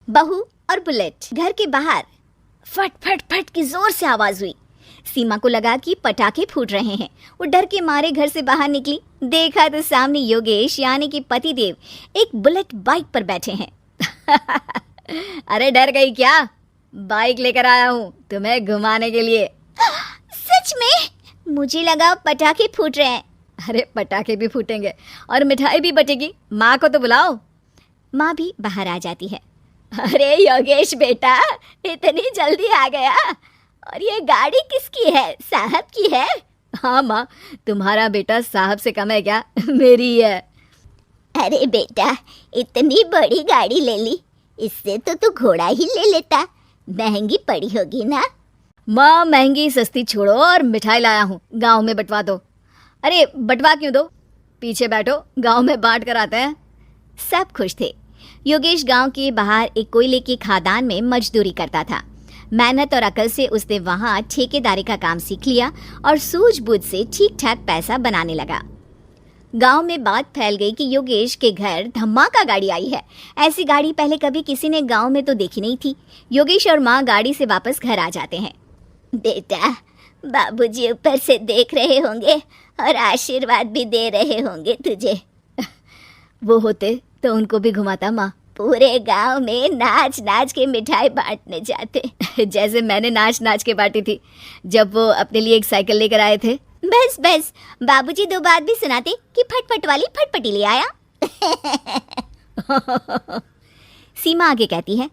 बहू और बुलेट। घर के बाहर फट फट फट की जोर से आवाज हुई। सीमा को लगा कि पटाखे फूट रहे हैं। वो डर के मारे घर से बाहर निकली। देखा तो सामने योगेश यानी कि पतिदेव एक बुलेट बाइक पर बैठे हैं। अरे डर गई क्या? बाइक लेकर आया हूँ तुम्हें घुमाने के लिए। सच में? मुझे लगा पटाखे फूट रहे हैं। अरे पटाखे भी फूटेंगे और मिठाई भी बटेगी। माँ को तो बुलाओ। माँ भी बाहर आ जाती है। अरे योगेश बेटा, इतनी जल्दी आ गया? और ये गाड़ी किसकी है? साहब की है? हाँ माँ, तुम्हारा बेटा साहब से कम है क्या? मेरी ही है। अरे बेटा, इतनी बड़ी गाड़ी ले ली, इससे तो तू घोड़ा ही ले लेता। महंगी पड़ी होगी ना? माँ महंगी सस्ती छोड़ो और मिठाई लाया हूँ, गांव में बंटवा दो। अरे बंटवा क्यों दो? पीछे बैठो, गांव में बांट कर आते हैं। सब खुश थे। योगेश गांव के बाहर एक कोयले की खदान में मजदूरी करता था। मेहनत और अकल से उसने वहां ठेकेदारी का काम सीख लिया और सूझबूझ से ठीक ठाक पैसा बनाने लगा। गांव में बात फैल गई कि योगेश के घर धमाका गाड़ी आई है। ऐसी गाड़ी पहले कभी किसी ने गांव में तो देखी नहीं थी। योगेश और माँ गाड़ी से वापस घर आ जाते हैं। बेटा, बाबूजी ऊपर से देख रहे होंगे और आशीर्वाद भी दे रहे होंगे तुझे। वो होते तो उनको भी घुमाता माँ। पूरे गांव में नाच नाच के मिठाई बांटने जाते। जैसे मैंने नाच नाच के बांटी थी जब वो अपने लिए एक साइकिल लेकर आए थे। बस बस, बाबूजी दो बात भी सुनाते कि फटफट वाली फटफटी ले आया। सीमा आगे कहती है,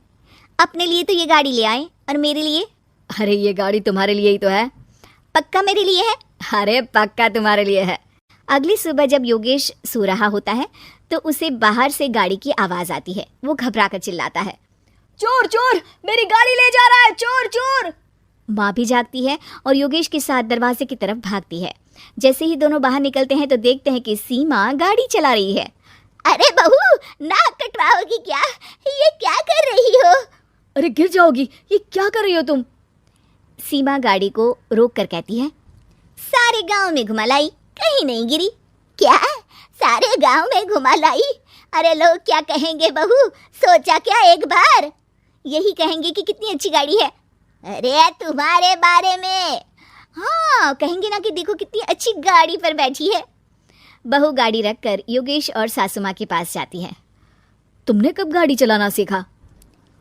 अपने लिए तो ये गाड़ी ले आए और मेरे लिए? अरे ये गाड़ी तुम्हारे लिए ही तो है। पक्का मेरे लिए है? अरे पक्का तुम्हारे लिए है। अगली सुबह जब योगेश सो रहा होता है तो उसे बाहर से गाड़ी की आवाज आती है। वो घबरा कर चिल्लाता है, चोर चोर, मेरी गाड़ी ले जा रहा है, चोर चोर। माँ भी जागती है और योगेश के साथ दरवाजे की तरफ भागती है। जैसे ही दोनों बाहर निकलते हैं तो देखते हैं कि सीमा गाड़ी चला रही है। अरे बहू, नाक कटवाओगी क्या? ये क्या कर रही हो? अरे गिर जाओगी, ये क्या कर रही हो तुम? सीमा गाड़ी को रोक कर कहती है, सारे गांव में घुमा लाई, कहीं नहीं गिरी। क्या? सारे गांव में घुमा लाई? अरे लोग क्या कहेंगे बहू? सोचा क्या एक बार? यही कहेंगे कि कितनी अच्छी गाड़ी है। अरे तुम्हारे बारे में। हाँ, कहेंगे ना कि देखो कितनी अच्छी गाड़ी पर बैठी है। बहू गाड़ी रखकर योगेश और सासू माँ के पास जाती है। तुमने कब गाड़ी चलाना सीखा?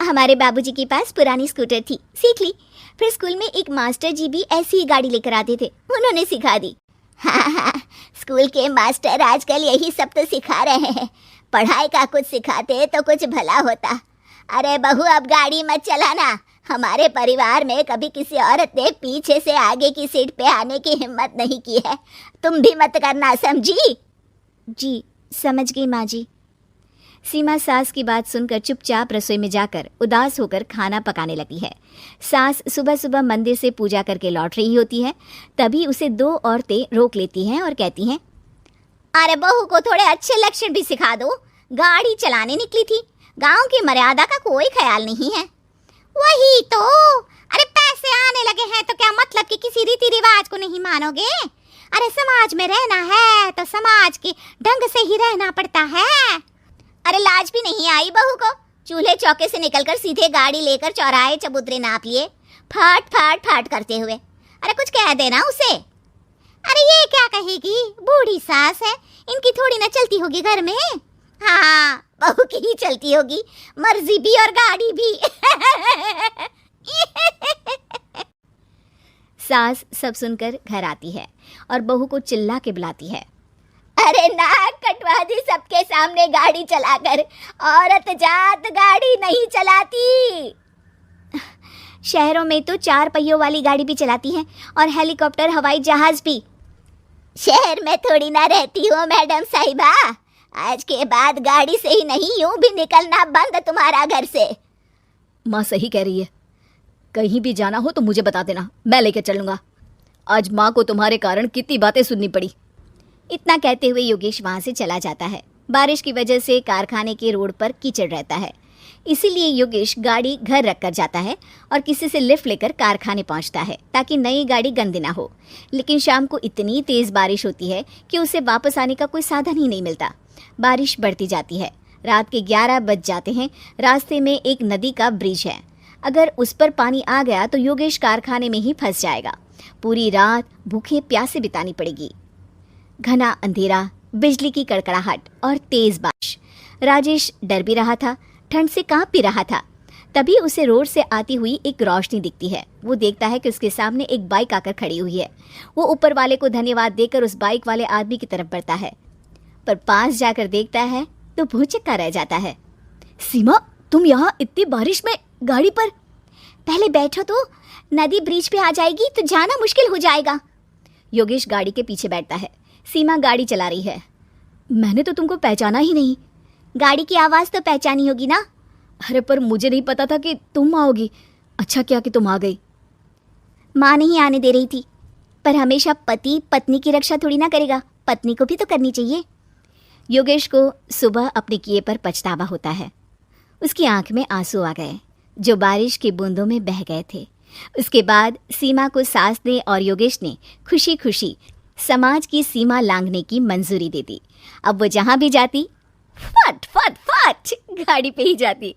हमारे बाबूजी के पास पुरानी स्कूटर थी, सीख ली। फिर स्कूल में एक मास्टर जी भी ऐसी ही गाड़ी लेकर आते थे, उन्होंने सिखा दी। हाँ, स्कूल के मास्टर आजकल यही सब तो सिखा रहे हैं। पढ़ाई का कुछ सिखाते तो कुछ भला होता। अरे बहू, अब गाड़ी मत चलाना। हमारे परिवार में कभी किसी औरत ने पीछे से आगे की सीट पे आने की हिम्मत नहीं की है। तुम भी मत करना, समझी? जी समझ गई माँ जी। सीमा सास की बात सुनकर चुपचाप रसोई में जाकर उदास होकर खाना पकाने लगी है। सास सुबह सुबह मंदिर से पूजा करके लौट रही होती है। तभी उसे दो औरतें रोक लेती हैं और कहती हैं, अरे बहू को थोड़े अच्छे लक्षण भी सिखा दो। गाड़ी चलाने निकली थी, गांव की मर्यादा का कोई ख्याल नहीं है। वही तो। अरे पैसे आने लगे हैं तो क्या मतलब कि किसी रीति रिवाज को नहीं मानोगे? अरे समाज में रहना है तो समाज के ढंग से ही रहना पड़ता है। अरे लाज भी नहीं आई बहू को? चूल्हे चौके से निकलकर सीधे गाड़ी लेकर चौराहे चबूतरे नाप लिए, फाट फाट फाट करते हुए। अरे कुछ कह देना उसे। अरे ये क्या कहेगी, बूढ़ी सास है, इनकी थोड़ी ना चलती होगी घर में। हाँ, बहू की ही चलती होगी, मर्जी भी और गाड़ी भी। सास सब सुनकर घर आती है और बहू को चिल्ला के बुलाती है, अरे नाक कटवा दी सबके सामने गाड़ी चलाकर। औरत जात गाड़ी नहीं चलाती। शहरों में तो 4 पहियों वाली गाड़ी भी चलाती हैं और हेलीकॉप्टर, हवाई जहाज भी। शहर में थोड़ी ना रहती हो मैडम साहिबा। आज के बाद गाड़ी से ही नहीं, यूं भी निकलना बंद तुम्हारा घर से। माँ सही कह रही है, कहीं भी जाना हो तो मुझे बता देना, मैं लेकर चलूंगा। आज माँ को तुम्हारे कारण कितनी बातें सुननी पड़ी। इतना कहते हुए योगेश वहां से चला जाता है। बारिश की वजह से कारखाने के रोड पर कीचड़ रहता है, इसीलिए योगेश गाड़ी घर रखकर जाता है और किसी से लिफ्ट लेकर कारखाने पहुंचता है ताकि नई गाड़ी गंदी ना हो। लेकिन शाम को इतनी तेज बारिश होती है कि उसे वापस आने का कोई साधन ही नहीं मिलता। बारिश बढ़ती जाती है। रात के 11 बज जाते हैं। रास्ते में एक नदी का ब्रिज है। अगर उस पर पानी आ गया तो योगेश कारखाने में ही फंस जाएगा। पूरी रात भूखे प्यासे बितानी पड़ेगी। घना अंधेरा, बिजली की कड़कड़ाहट और तेज बारिश। राजेश डर भी रहा था, ठंड से कांप भी रहा था। तभी उसे रोड से आती हुई एक रोशनी दिखती है। वो देखता है कि उसके सामने एक बाइक आकर खड़ी हुई है। वो ऊपर वाले को धन्यवाद देकर उस बाइक वाले आदमी की तरफ बढ़ता है, पर पास जाकर देखता है तो भौचक्का रह जाता है। सीमा, तुम यहाँ इतनी बारिश में गाड़ी पर? पहले बैठो तो, नदी ब्रिज पे आ जाएगी तो जाना मुश्किल हो जाएगा। योगेश गाड़ी के पीछे बैठता है। सीमा गाड़ी चला रही है। मैंने तो तुमको पहचाना ही नहीं। गाड़ी की आवाज़ तो पहचानी होगी ना। अरे पर मुझे नहीं पता था कि तुम आओगी। अच्छा किया कि तुम आ गई। माँ नहीं आने दे रही थी, पर हमेशा पति पत्नी की रक्षा थोड़ी ना करेगा, पत्नी को भी तो करनी चाहिए। योगेश को सुबह अपने किए पर पछतावा होता है। उसकी आंख में आंसू आ गए जो बारिश की बूंदों में बह गए थे। उसके बाद सीमा को सास ने और योगेश ने खुशी खुशी समाज की सीमा लांघने की मंजूरी दे दी। अब वो जहाँ भी जाती फट फट फट गाड़ी पे ही जाती।